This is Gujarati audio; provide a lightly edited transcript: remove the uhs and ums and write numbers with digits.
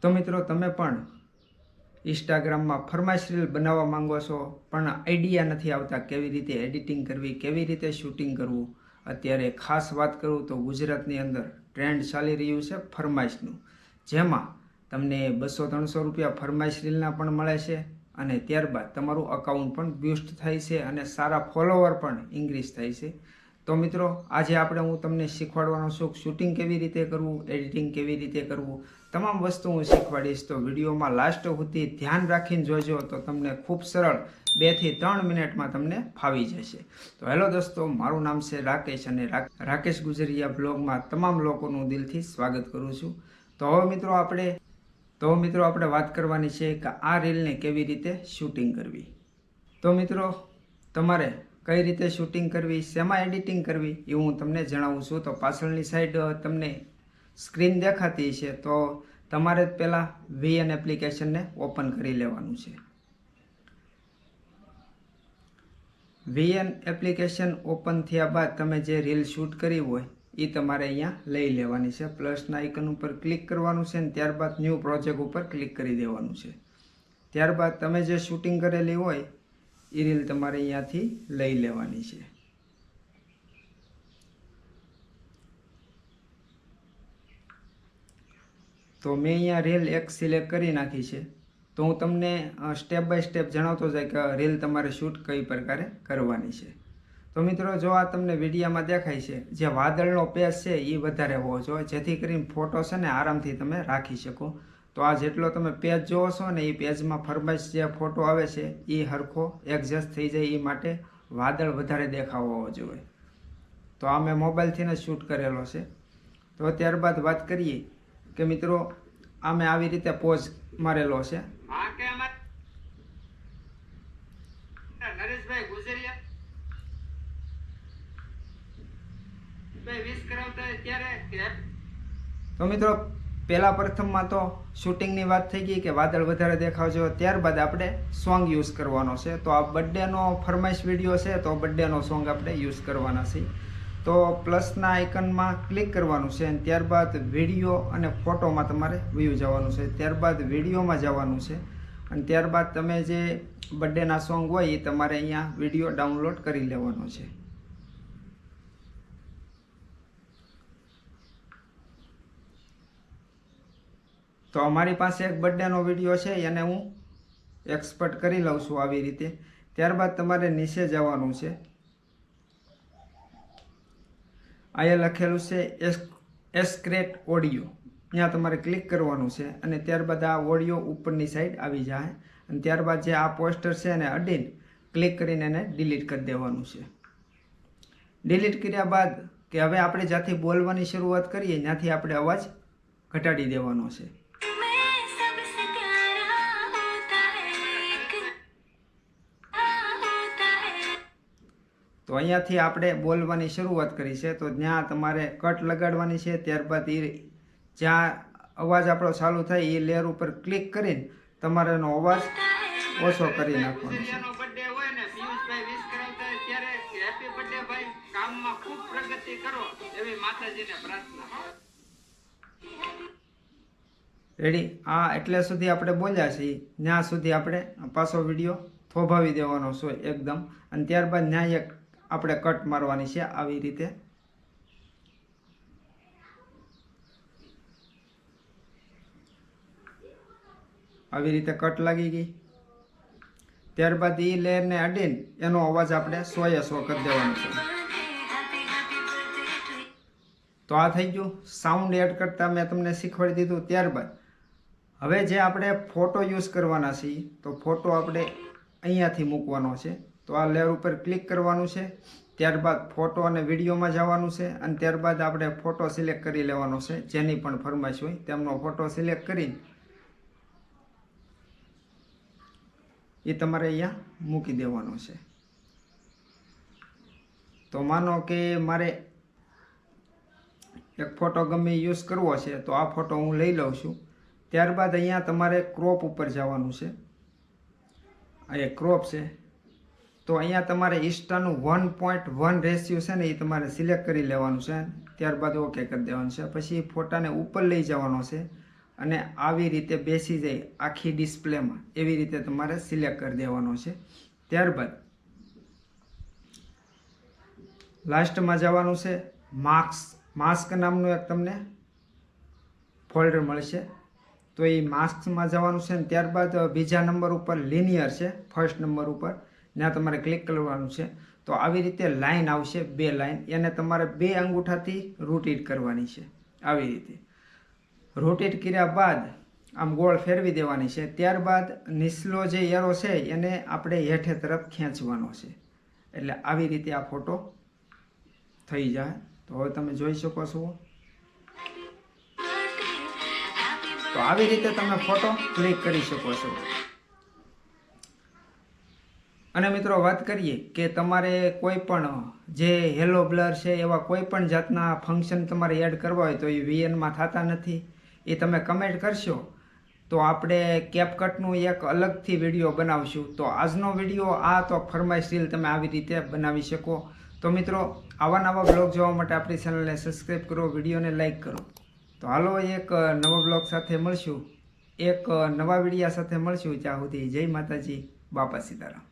તો મિત્રો તમે પણ ઇન્સ્ટાગ્રામમાં ફરમાઈશ રીલ બનાવવા માંગો છો પણ આઈડિયા નથી આવતા કેવી રીતે એડિટિંગ કરવી, કેવી રીતે શૂટિંગ કરવું. અત્યારે ખાસ વાત કરું તો ગુજરાતની અંદર ટ્રેન્ડ ચાલી રહ્યું છે ફરમાઈશનું, જેમાં તમને 200-300 રૂપિયા ફરમાઈશ રીલના પણ મળે છે અને ત્યારબાદ તમારું અકાઉન્ટ પણ બૂસ્ટ થાય છે અને સારા ફોલોવર પણ ઇન્ક્રીઝ થાય છે. તો મિત્રો આજે હું તમને શીખવાડવાનો છું શૂટિંગ કેવી રીતે કરવું, એડિટિંગ કેવી રીતે કરવું, તમામ વસ્તુ હું શીખવાડીશ. તો વિડીયોમાં લાસ્ટ સુધી ધ્યાન રાખીને જોજો તો તમને ખૂબ સરળ 2 થી 3 મિનિટમાં તમને ફાવી જશે. તો હેલો દોસ્તો, મારું નામ છે રાકેશ અને રાકેશ ગુજરિયા બ્લોગમાં તમામ લોકોનું દિલથી સ્વાગત કરું છું. તો હવે મિત્રો આપણે વાત કરવાની છે કે આ રીલને કેવી રીતે શૂટિંગ કરવી. તો મિત્રો તમારે કઈ રીતે શૂટિંગ કરવી, શેમાં એડિટિંગ કરવી એ હું તમને જણાવું છું. તો પાછળની સાઈડ તમને સ્ક્રીન દેખાતી છે તો તમારે પહેલાં VN એપ્લિકેશનને ઓપન કરી લેવાનું છે. VN એપ્લિકેશન ઓપન થયા બાદ તમે જે રીલ શૂટ કરી હોય એ તમારે અહીંયા લઈ લેવાની છે. પ્લસના આઇકન ઉપર ક્લિક કરવાનું છે અને ત્યારબાદ ન્યૂ પ્રોજેક્ટ ઉપર ક્લિક કરી દેવાનું છે. ત્યારબાદ તમે જે શૂટિંગ કરેલી હોય એ રીલ તમારે અહીંયાથી લઈ લેવાની છે. તો મેં અહીંયા રીલ એક સિલેક્ટ કરી નાખી છે. તો હું તમને સ્ટેપ બાય સ્ટેપ જણાવતો જાય કે રીલ તમારે શૂટ કઈ પ્રકારે કરવાની છે. તો મિત્રો જો આ તમને વિડીયોમાં દેખાય છે જે વાદળનો પેચ છે એ વધારે હોવો જોઈએ, જેથી કરીને ફોટો છે ને આરામથી તમે રાખી શકો. તો આ જેટલો તમે પેજ જોવો છો ને એ પેજમાં ફરમાઈશ જે ફોટો આવે છે એ હરખો એડજસ્ટ થઈ જાય એ માટે વાદળ વધારે દેખાવો હોવો જોઈએ. તો આ મેં મોબાઈલથી જ શૂટ કરેલો છે. તો ત્યારબાદ વાત કરીએ કે મિત્રો આ મેં આવી રીતે પોઝ મારેલો છે. નરેશભાઈ ગુજરિયા તો મિત્રો પહેલા પ્રથમમાં તો શૂટિંગની વાત થઈ ગઈ કે વાદળ વધારે દેખાવજો. ત્યારબાદ આપણે સોંગ યુઝ કરવાનો છે. તો આ બર્થડેનો ફરમાઈશ વિડીયો છે તો બર્થડેનો સોંગ આપણે યુઝ કરવાના છે. તો પ્લસના આઇકનમાં ક્લિક કરવાનું છે અને ત્યારબાદ વિડીયો અને ફોટોમાં તમારે વ્યૂ જવાનું છે. ત્યારબાદ વિડીયોમાં જવાનું છે અને ત્યારબાદ તમે જે બર્થડેના સોંગ હોય એ તમારે અહીંયા વિડીયો ડાઉનલોડ કરી લેવાનો છે. તો અમારી પાસે એક બર્થડેનો વિડીયો છે એને હું એક્સપોર્ટ કરી લઉં છું આવી રીતે. ત્યારબાદ તમારે નીચે જવાનું છે. અહીંયા લખેલું છે એસ્ક્રેટ ઓડિયો, ત્યાં તમારે ક્લિક કરવાનું છે અને ત્યારબાદ આ ઓડિયો ઉપરની સાઈડ આવી જાય અને ત્યારબાદ જે આ પોસ્ટર છે એને અડીને ક્લિક કરીને એને ડિલીટ કરી દેવાનું છે. ડિલીટ કર્યા બાદ કે હવે આપણે જ્યાંથી બોલવાની શરૂઆત કરીએ ત્યાંથી આપણે અવાજ ઘટાડી દેવાનો છે. તો અહીંયાથી આપણે બોલવાની શરૂઆત કરી છે તો ત્યાં તમારે કટ લગાડવાની છે. ત્યારબાદ જ્યાં અવાજ આપણો ચાલુ થાય એ લેયર ઉપર ક્લિક કરીને તમારે એનો અવાજ ઓછો કરી નાખવાનો છે. રેડી? એટલે સુધી આપણે બોલ્યા છીએ ત્યાં સુધી આપણે પાછો વિડીયો થોભાવી દેવાનો છે એકદમ અને ત્યારબાદ ત્યાં એક આપણે કટ મારવાની છે આવી રીતે. આવી રીતે કટ લાગી ગઈ. ત્યારબાદ એ લેયરને અડીને એનો અવાજ આપણે 100% કરી દેવાનો છે. તો આ થઈ ગયું. સાઉન્ડ એડ કરતા મેં તમને શીખવાડી દીધું. ત્યારબાદ હવે જે આપણે ફોટો યુઝ કરવાના છીએ તો ફોટો આપણે અહીંયાથી મૂકવાનો છે. તો આ લેયર ઉપર ક્લિક કરવાનું છે. ત્યારબાદ ફોટો અને વિડીયોમાં જવાનું છે અને ત્યારબાદ આપણે ફોટો સિલેક્ટ કરી લેવાનો છે. જેની પણ ફરમાઈશ હોય તેમનો ફોટો સિલેક્ટ કરીને એ તમારે અહીંયા મૂકી દેવાનો છે. તો માનો કે મારે એક ફોટો ગમે યુઝ કરવો છે તો આ ફોટો હું લઈ લઉં છું. ત્યારબાદ અહીંયા તમારે ક્રોપ ઉપર જવાનું છે. આ એક ક્રોપ છે તો અહીંયા તમારે ઇન્સ્ટાનું 1:1 રેશિયો છે ને એ તમારે સિલેક્ટ કરી લેવાનું છે. ત્યારબાદ ઓકે કરી દેવાનું છે. પછી ફોટાને ઉપર લઈ જવાનો છે અને આવી રીતે બેસી જાય આખી ડિસ્પ્લેમાં એવી રીતે તમારે સિલેક્ટ કરી દેવાનો છે. ત્યારબાદ લાસ્ટમાં જવાનું છે માસ્ક નામનું એક તમને ફોલ્ડર મળશે. તો એ માસ્કમાં જવાનું છે ને ત્યારબાદ બીજા નંબર ઉપર લિનિયર છે, ફર્સ્ટ નંબર ઉપર ત્યાં તમારે ક્લિક કરવાનું છે. તો આવી રીતે લાઈન આવશે, 2 લાઈન, એને તમારે 2 અંગૂઠાથી રોટેટ કરવાની છે. આવી રીતે રોટેટ કર્યા બાદ આમ ગોળ ફેરવી દેવાની છે. ત્યારબાદ નીચલો જે એરો છે એને આપણે હેઠે તરફ ખેંચવાનો છે. એટલે આવી રીતે આ ફોટો થઈ જાય. તો હવે તમે જોઈ શકો છો. તો આવી રીતે તમે ફોટો ક્લિક કરી શકો છો. અને મિત્રો વાત કરીએ કે તમારે કોઈ પણ જે હેલો બ્લર છે એવા કોઈ પણ જાતના ફંક્શન તમારે એડ કરવા હોય તો એ VN-માં થતા નથી. એ તમે કમેન્ટ કરશો તો આપણે કેપકટનું એક અલગથી વિડીયો બનાવશું. તો આજનો વિડીયો આ તો ફરમાઈશ રીલ તમે આવી રીતે બનાવી શકો. તો મિત્રો આવા નવા બ્લોગ જોવા માટે આપણી ચેનલને સબસ્ક્રાઈબ કરો, વિડીયોને લાઈક કરો. તો હાલો એક નવા બ્લોગ સાથે મળશું, એક નવા વિડીયા સાથે મળશું. ત્યાં સુધી જય માતાજી, બાપા સીતારામ.